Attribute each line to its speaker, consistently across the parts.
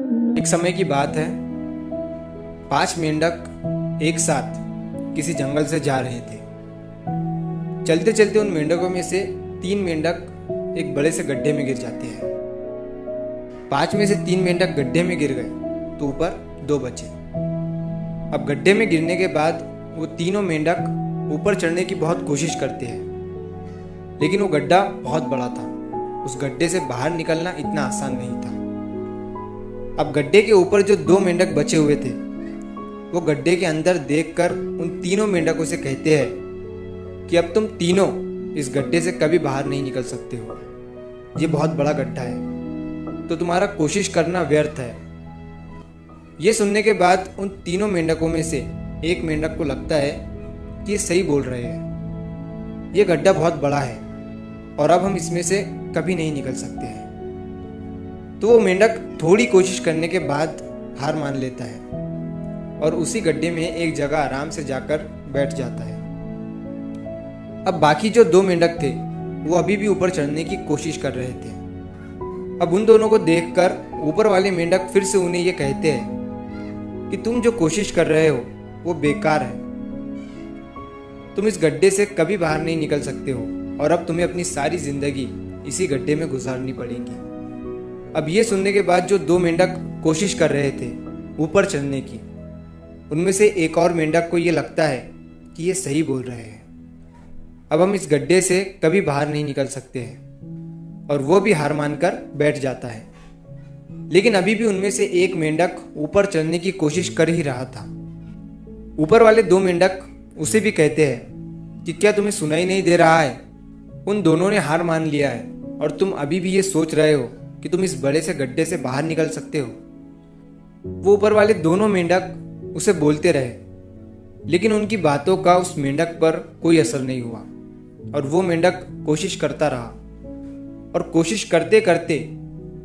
Speaker 1: एक समय की बात है, 5 मेंढक एक साथ किसी जंगल से जा रहे थे। चलते चलते उन मेंढकों में से 3 मेंढक एक बड़े से गड्ढे में गिर जाते हैं। 5 में से 3 मेंढक गड्ढे में गिर गए तो ऊपर 2 बचे। अब गड्ढे में गिरने के बाद वो तीनों मेंढक ऊपर चढ़ने की बहुत कोशिश करते हैं, लेकिन वो गड्ढा बहुत बड़ा था। उस गड्ढे से बाहर निकलना इतना आसान नहीं था। अब गड्ढे के ऊपर जो 2 मेंढक बचे हुए थे, वो गड्ढे के अंदर देखकर उन तीनों मेंढकों से कहते हैं कि अब तुम तीनों इस गड्ढे से कभी बाहर नहीं निकल सकते हो। ये बहुत बड़ा गड्ढा है, तो तुम्हारा कोशिश करना व्यर्थ है। ये सुनने के बाद उन तीनों मेंढकों में से एक मेंढक को लगता है कि ये सही बोल रहे हैं। ये गड्ढा बहुत बड़ा है और अब हम इसमें से कभी नहीं निकल सकते हैं। तो वो मेंढक थोड़ी कोशिश करने के बाद हार मान लेता है और उसी गड्ढे में एक जगह आराम से जाकर बैठ जाता है। अब बाकी जो 2 मेंढक थे वो अभी भी ऊपर चढ़ने की कोशिश कर रहे थे। अब उन दोनों को देखकर ऊपर वाले मेंढक फिर से उन्हें ये कहते हैं कि तुम जो कोशिश कर रहे हो वो बेकार है। तुम इस गड्ढे से कभी बाहर नहीं निकल सकते हो और अब तुम्हें अपनी सारी जिंदगी इसी गड्ढे में गुजारनी पड़ेगी। अब ये सुनने के बाद जो 2 मेंढक कोशिश कर रहे थे ऊपर चढ़ने की, उनमें से एक और मेंढक को ये लगता है कि ये सही बोल रहे हैं। अब हम इस गड्ढे से कभी बाहर नहीं निकल सकते हैं और वो भी हार मानकर बैठ जाता है। लेकिन अभी भी उनमें से एक मेंढक ऊपर चढ़ने की कोशिश कर ही रहा था। ऊपर वाले 2 मेंढक उसे भी कहते हैं कि क्या तुम्हें सुनाई नहीं दे रहा है? उन दोनों ने हार मान लिया है और तुम अभी भी ये सोच रहे हो कि तुम इस बड़े से गड्ढे से बाहर निकल सकते हो। वो ऊपर वाले दोनों मेंढक उसे बोलते रहे, लेकिन उनकी बातों का उस मेंढक पर कोई असर नहीं हुआ और वो मेंढक कोशिश करता रहा और कोशिश करते करते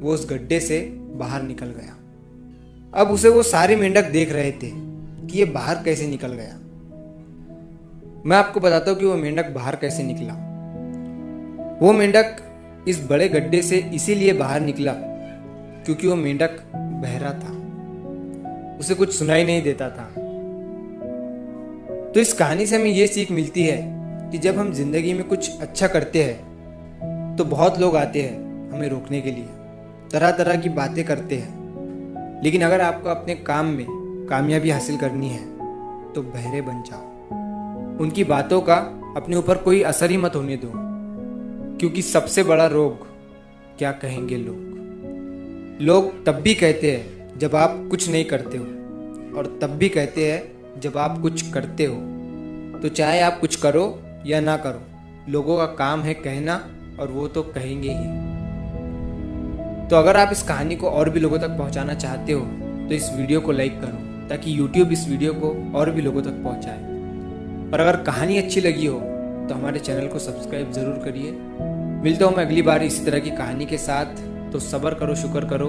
Speaker 1: वो उस गड्ढे से बाहर निकल गया। अब उसे वो सारे मेंढक देख रहे थे कि ये बाहर कैसे निकल गया। मैं आपको बताता हूँ कि वो मेंढक बाहर कैसे निकला। वो मेंढक इस बड़े गड्ढे से इसीलिए बाहर निकला क्योंकि वो मेंढक बहरा था, उसे कुछ सुनाई नहीं देता था। तो इस कहानी से हमें ये सीख मिलती है कि जब हम जिंदगी में कुछ अच्छा करते हैं तो बहुत लोग आते हैं हमें रोकने के लिए, तरह तरह की बातें करते हैं। लेकिन अगर आपको अपने काम में कामयाबी हासिल करनी है तो बहरे बन जाओ। उनकी बातों का अपने ऊपर कोई असर ही मत होने दो, क्योंकि सबसे बड़ा रोग क्या कहेंगे लोग। लोग तब भी कहते हैं जब आप कुछ नहीं करते हो और तब भी कहते हैं जब आप कुछ करते हो। तो चाहे आप कुछ करो या ना करो, लोगों का काम है कहना और वो तो कहेंगे ही। तो अगर आप इस कहानी को और भी लोगों तक पहुंचाना चाहते हो तो इस वीडियो को लाइक करो ताकि YouTube इस वीडियो को और भी लोगों तक पहुंचाए। और अगर कहानी अच्छी लगी हो तो हमारे चैनल को सब्सक्राइब जरूर करिए। मिलता हूँ मैं अगली बार इसी तरह की कहानी के साथ। तो सब्र करो, शुक्र करो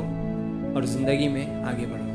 Speaker 1: और ज़िंदगी में आगे बढ़ो।